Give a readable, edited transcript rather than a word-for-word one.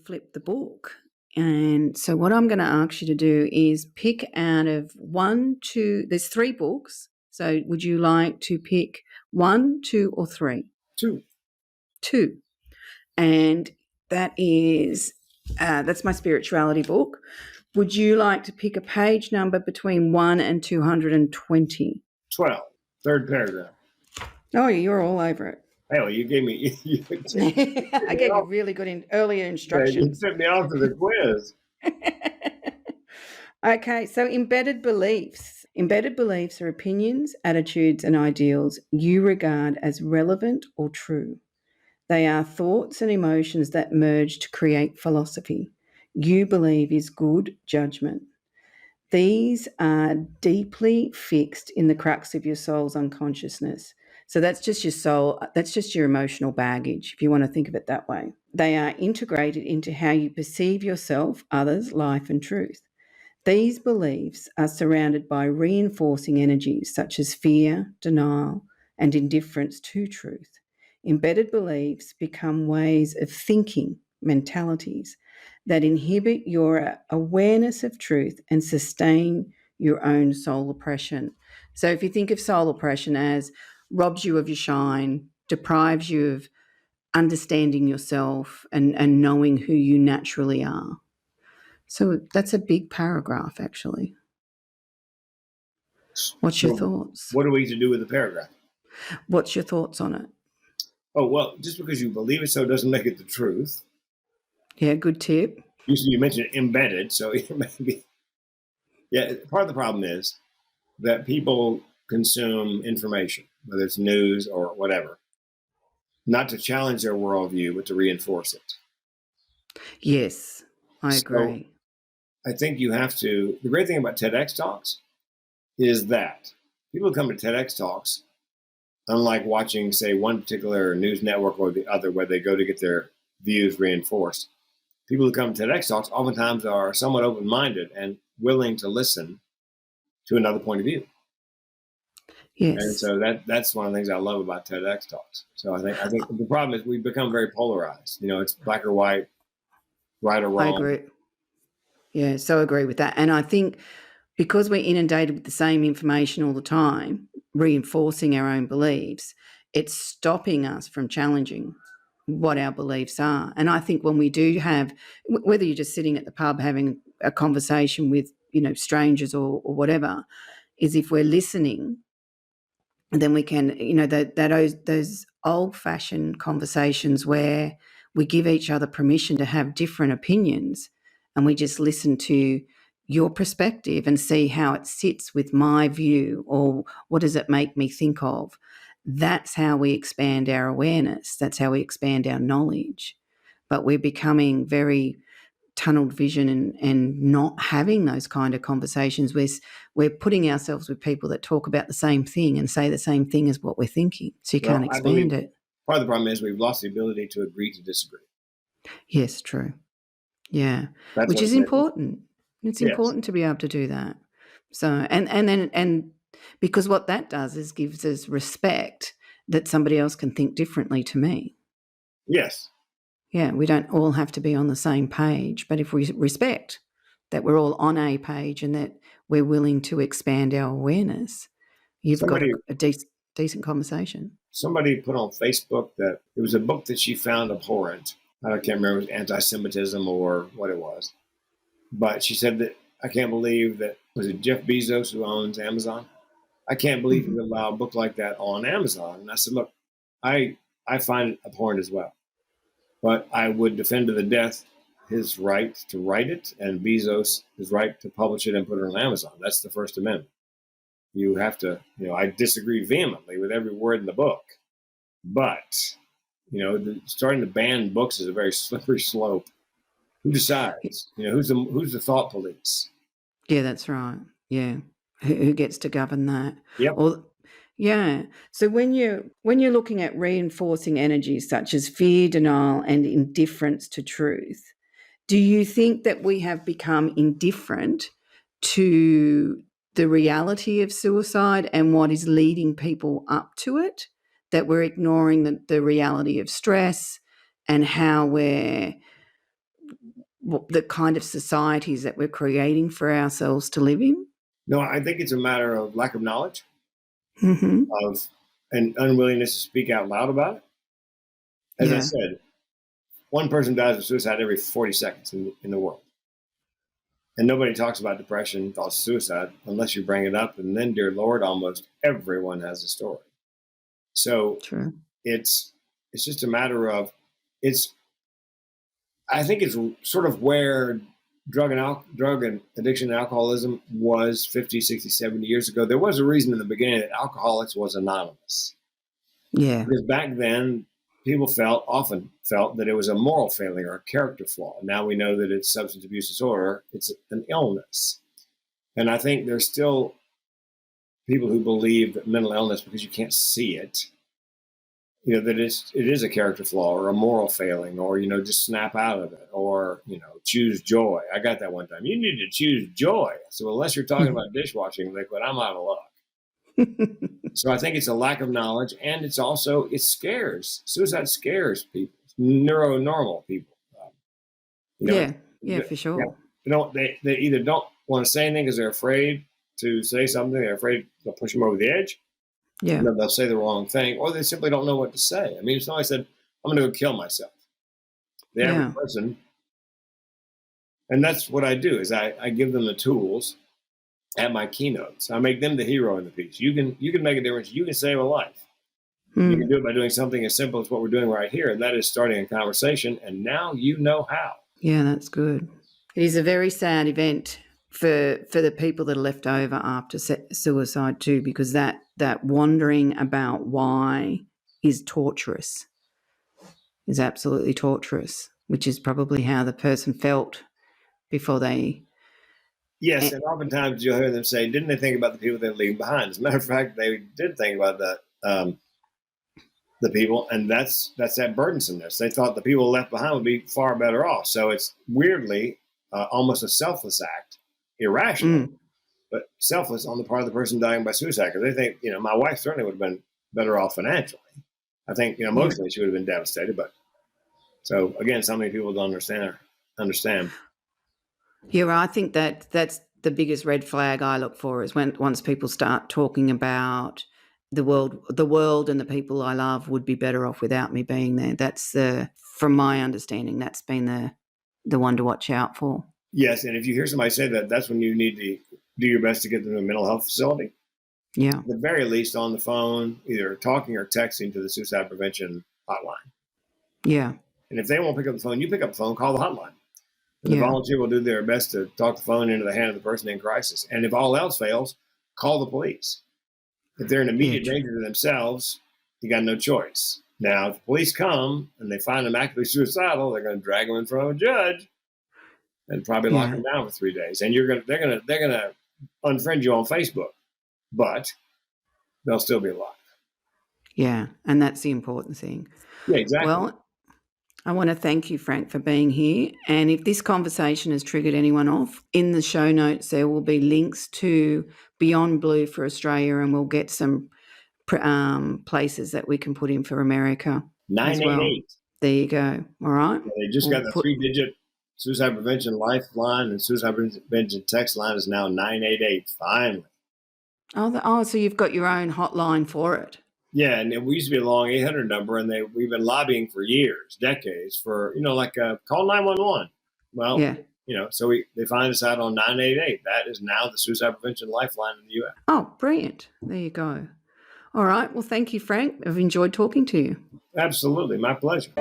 flip the book. And so what I'm going to ask you to do is pick out of there's 3 books. So would you like to pick 1, 2, or 3? 2. 2. And that's my spirituality book. Would you like to pick a page number between 1 and 220? 12. Third paragraph. Oh, you're all over it. Hell, you gave me. I gave you really good earlier instructions. You sent me off to the quiz. Okay, so embedded beliefs. Embedded beliefs are opinions, attitudes, and ideals you regard as relevant or true. They are thoughts and emotions that merge to create philosophy you believe is good judgment. These are deeply fixed in the crux of your soul's unconsciousness. So that's just your soul, that's just your emotional baggage, if you want to think of it that way. They are integrated into how you perceive yourself, others, life, and truth. These beliefs are surrounded by reinforcing energies such as fear, denial, and indifference to truth. Embedded beliefs become ways of thinking, mentalities, that inhibit your awareness of truth and sustain your own soul oppression. So if you think of soul oppression as robs you of your shine, deprives you of understanding yourself and knowing who you naturally are. So that's a big paragraph, actually. What's your thoughts? What are we to do with the paragraph? What's your thoughts on it? Oh, well, just because you believe it so doesn't make it the truth. Yeah, good tip. You mentioned embedded, so maybe. Yeah, part of the problem is that people consume information, whether it's news or whatever, not to challenge their worldview, but to reinforce it. Yes, I agree. I think you have to. The great thing about TEDx talks is that people who come to TEDx talks, unlike watching, say, one particular news network or the other, where they go to get their views reinforced, people who come to TEDx talks oftentimes are somewhat open-minded and willing to listen to another point of view. Yes. And so that's one of the things I love about TEDx talks. So I think the problem is we become very polarized. It's black or white, right or wrong. I agree. Yeah, so I agree with that. And I think because we're inundated with the same information all the time, reinforcing our own beliefs, it's stopping us from challenging what our beliefs are. And I think when we do have, whether you're just sitting at the pub having a conversation with, strangers or whatever, is if we're listening, then we can, those old-fashioned conversations where we give each other permission to have different opinions and we just listen to your perspective and see how it sits with my view or what does it make me think of. That's how we expand our awareness. That's how we expand our knowledge. But we're becoming very tunneled vision and not having those kind of conversations. We're putting ourselves with people that talk about the same thing and say the same thing as what we're thinking. So you can't expand it. Part of the problem is we've lost the ability to agree to disagree. Yes, true. Yeah, which is important. It's important to be able to do that. So and because what that does is gives us respect that somebody else can think differently to me. Yes. Yeah, we don't all have to be on the same page, but if we respect that we're all on a page and that we're willing to expand our awareness, you've got a decent conversation. Somebody put on Facebook that it was a book that she found abhorrent. I can't remember if it was anti-Semitism or what it was. But she said that, I can't believe that, was it Jeff Bezos who owns Amazon? I can't believe you allow a book like that on Amazon. And I said, look, I find it abhorrent as well. But I would defend to the death his right to write it and Bezos his right to publish it and put it on Amazon. That's the First Amendment. You have to, I disagree vehemently with every word in the book. But, starting to ban books is a very slippery slope. Who decides? Who's the thought police? Yeah, that's right. Yeah. Who gets to govern that? Yep. Yeah. So when you're looking at reinforcing energies such as fear, denial, and indifference to truth, do you think that we have become indifferent to the reality of suicide and what is leading people up to it? That we're ignoring the reality of stress and how we're the kind of societies that we're creating for ourselves to live in? No, I think it's a matter of lack of knowledge, Mm-hmm. of an unwillingness to speak out loud about it. As I Yeah, said, one person dies of suicide every 40 seconds in the world. And nobody talks about depression, thoughts of suicide, unless you bring it up. And then, dear Lord, almost everyone has a story. So true. it's just a matter of it's. I think it's sort of where drug and addiction and alcoholism was 50, 60, 70 years ago. There was a reason in the beginning that Alcoholics was anonymous. Yeah, Because back then, people often felt that it was a moral failing or a character flaw. Now we know that it's substance abuse disorder. It's an illness. And I think there's still people who believe that mental illness, because you can't see it, that it is a character flaw or a moral failing, or, just snap out of it, or, choose joy. I got that one time. You need to choose joy. So unless you're talking about dishwashing liquid, I'm out of luck. So I think it's a lack of knowledge, and it scares. Suicide scares people, neuronormal people. yeah, for sure. They either don't want to say anything because they're afraid to say something. They're afraid they'll push them over the edge. Yeah, They'll say the wrong thing, or they simply don't know what to say. I mean, if somebody said, "I'm going to go kill myself," the average yeah, person, and that's what I do is I give them the tools at my keynotes. I make them the hero in the piece. You can make a difference. You can save a life. You can do it by doing something as simple as what we're doing right here, and that is starting a conversation. And now you know how. Yeah, that's good. It is a very sad event for the people that are left over after suicide too, because that wondering about why is torturous, is absolutely torturous, which is probably how the person felt before they. Yes, and oftentimes you'll hear them say, "Didn't they think about the people they're leaving behind?" As a matter of fact, they did think about that. The people, and that's that burdensomeness. They thought the people left behind would be far better off. So it's weirdly almost a selfless act, irrational, but selfless on the part of the person dying by suicide, because they think, my wife certainly would have been better off financially. I think, emotionally she would have been devastated. But so again, so many people don't understand. Yeah, I think that's the biggest red flag I look for is once people start talking about the world and the people I love would be better off without me being there. That's from my understanding, that's been the one to watch out for. Yes, and if you hear somebody say that, that's when you need to do your best to get them to a mental health facility. Yeah. At the very least on the phone, either talking or texting to the suicide prevention hotline. Yeah. And if they won't pick up the phone, you pick up the phone, call the hotline. And the volunteer will do their best to talk the phone into the hand of the person in crisis. And if all else fails, call the police. If they're in immediate danger to themselves, you got no choice. Now, if the police come and they find them actively suicidal, they're going to drag them in front of a judge and probably lock them down for 3 days. And they're going to unfriend you on Facebook, but they'll still be alive. Yeah, and that's the important thing. Yeah, exactly. Well, I want to thank you, Frank, for being here. And if this conversation has triggered anyone off, in the show notes there will be links to Beyond Blue for Australia, and we'll get some places that we can put in for America 988. as well. There you go. All right. Yeah, they just got the 3-digit suicide prevention lifeline, and suicide prevention text line is now 988. Finally. So you've got your own hotline for it. Yeah, and we used to be a long 800 number, and we've been lobbying for years, decades, for call 911. Well, yeah. So they find us out on 988. That is now the suicide prevention lifeline in the U.S. Oh, brilliant! There you go. All right. Well, thank you, Frank. I've enjoyed talking to you. Absolutely, my pleasure.